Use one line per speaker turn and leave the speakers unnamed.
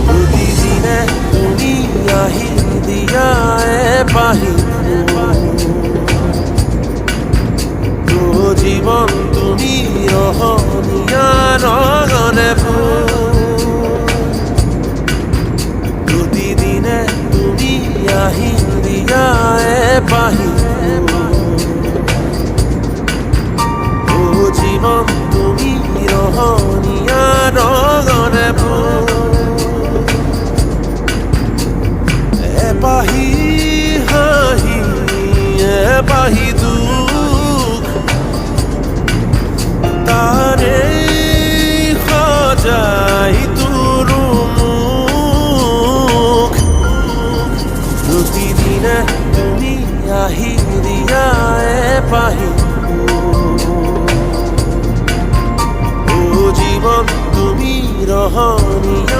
প্ৰতিদিনে তুমি আহি দিয়াই পাহি জীৱন তুমি ৰহনীয়া ৰঙনে প্ৰতিদিনে তুমি আহি দিয়াই পাহি জীৱন তুমি ৰহনীয়া ৰঙনে এপাহি হাঁহি এপাহি দুখ তাৰে সজাই তোৰ মুখ প্ৰতিদিনে তুমি আহি দিয়াই পাহি জীৱন তুমি ৰহনীয়া